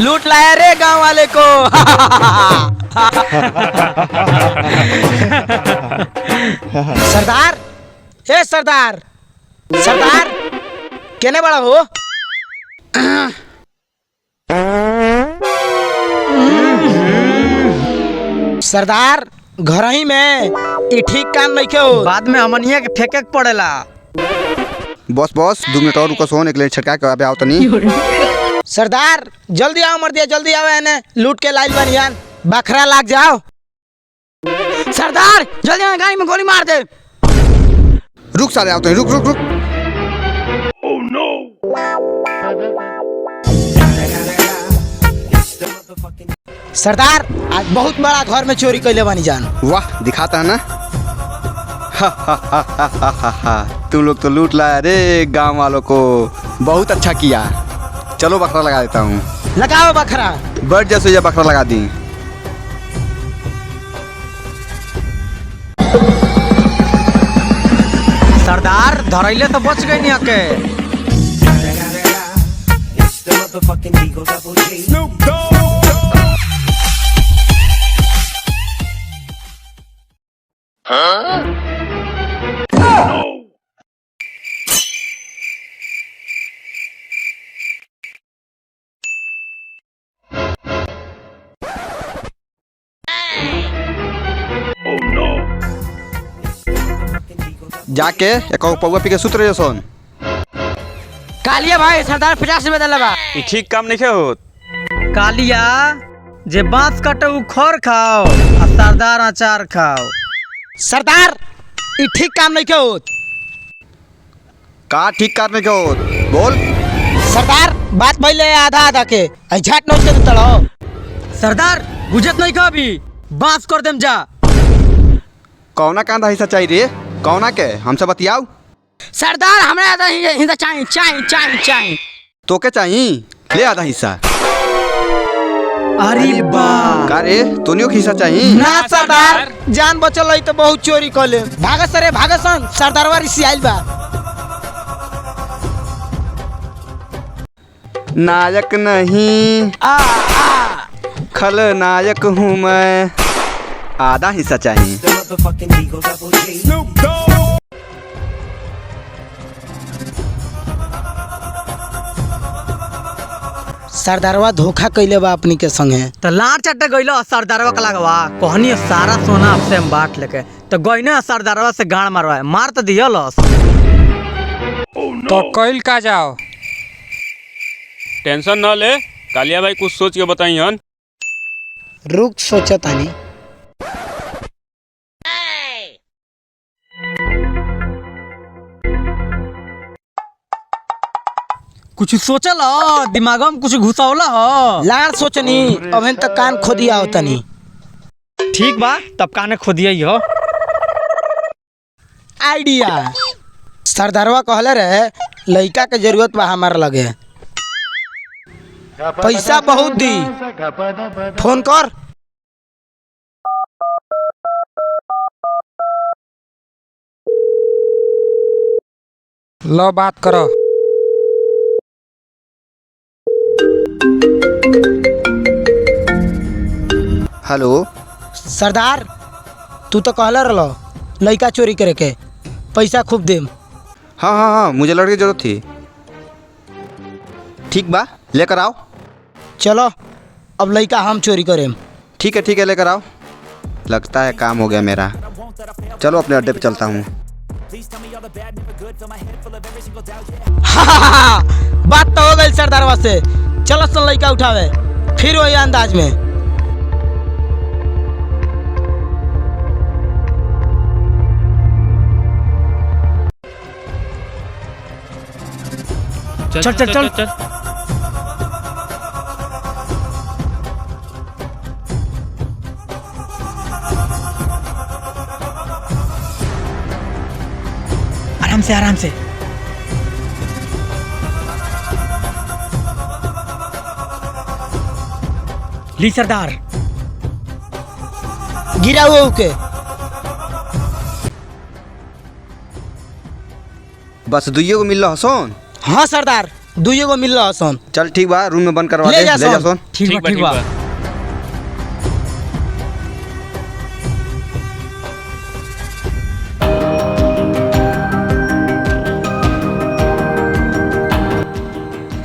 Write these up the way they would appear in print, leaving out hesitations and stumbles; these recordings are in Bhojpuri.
लूट लाया रे गांव वाले को। सरदार, हे सरदार, सरदार केने बड़ा हो? सरदार घर ही में ई ठीक काम नहीं के हो, बाद में हमनिया के फेंके के पड़ेला। बॉस बॉस 2 मिनट और रुको, सोन एक ले छटका के अबे आओ तनी। सरदार जल्दी आओ, मर दिया जल्दी आओ, एने लूट के लाइल बनियान बखरा लाग जाओ। सरदार जल्दी आओ, गाड़ी में गोली मार दे। रुक साले आओ तनी, रुक रुक रुक। Oh no! सरदार आज बहुत बड़ा घर में चोरी कैले बनी जान। वाह दिखाता है ना। तुम लोग तो लूट लाया रे गांव वालों को, बहुत अच्छा किया। चलो बकरा लगा देता हूँ। लगाओ बखरा। बैठ जैसे ये बकरा लगा दी। सरदार धरैले तो बच गई नहीं आके। जाके एक पौवा पी के सुत रहे सोन। कालिया भाई सरदार 50 रुपए दिला बा। ई ठीक काम नहीं होत। कालिया जे बांस काटे उ खर खाओ आ सरदार अचार खाओ। सरदार ई ठीक काम नहीं के होत। का ठीक करने के हो बोल। सरदार बात पहले आधा आधा के झट नोच के तड़ो। सरदार बुझत नहीं का अभी बांस कर देम जा। कौना कांदा हिस्सा चाहिए रे, कौना के हमसे बतियाओ। सरदार हमरा आधा हिस्सा चाहिए। तो के चाहिए ले आधा हिस्सा। अरे बा का रे तोनियो के हिस्सा चाहिए? ना सरदार जान बचल है तो बहुत चोरी कर ले। भागस रे भागसन, सरदारवा रिसी आइल बा। नायक नहीं खलनायक हूँ मैं, आधा हिस्सा चाहिए। सरदारवा धोखा कैले बा अपनी के संगे। तो लार चट्टे गइलो सरदारवा का लगवा कहनी सारा सोना आपसे हम बांट लेके तो गइने सरदारवा से गाड़ मारवा मार तो दियो लस। तो कइल का जाओ। टेंशन न ले, कालिया भाई कुछ सोच के बताई हन। रुक सोचत आनी। कुछ सोचल हो दिमाग में, कुछ घुसावला हो। लार सोचनी अभी तक कान खोदिया होतनी। ठीक बा तब काने खोदिया हो। आइडिया सरदारवा कहले रहे लड़का के जरूरत बा हमारे लगे, पैसा बहुत दी, फोन कर। लो बात करो। हेलो सरदार तू तो कहला रहो लड़का चोरी करे के पैसा खूब देम। हाँ हाँ हाँ मुझे लड़के की जरूरत थी। ठीक बा लेकर आओ। चलो अब लड़का हम चोरी करें। ठीक है लेकर आओ। लगता है काम हो गया मेरा। चलो अपने अड्डे पे चलता हूँ। बात तो हो गई सरदारवा से। चलो सन लड़का उठावे फिर वही अंदाज में। चल चल चल, चल। आराम से ली सरदार गिरा हुआ के। बस दुइये को मिल रहा सोन। हाँ सरदार दुइये गो मिल रहा सन। चल ठीक बा, रूम में बंद करवा ले दे, जा ले जा सोन। सोन। ठीक बा ठीक बा।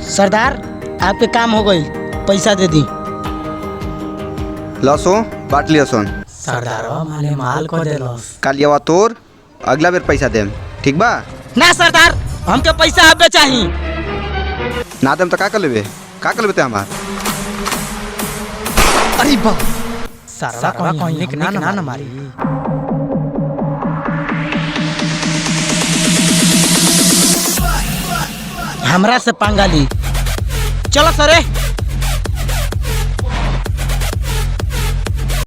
सरदार आपके काम हो गई, पैसा दे दी। लसो बांट लियो सोन। सरदारवा माले माल को दे लस। कालियावा तोर, अगला बेर पैसा देम, ठीक बा? ना सरदार, हमके पैसा अबे चाहिए। ना देम तो का कर लेबे? का कर लेबे ते हमार? अरे बा सरदारवा कहीं के ना मारी। हमरा से पंगा ली। चलो सरे।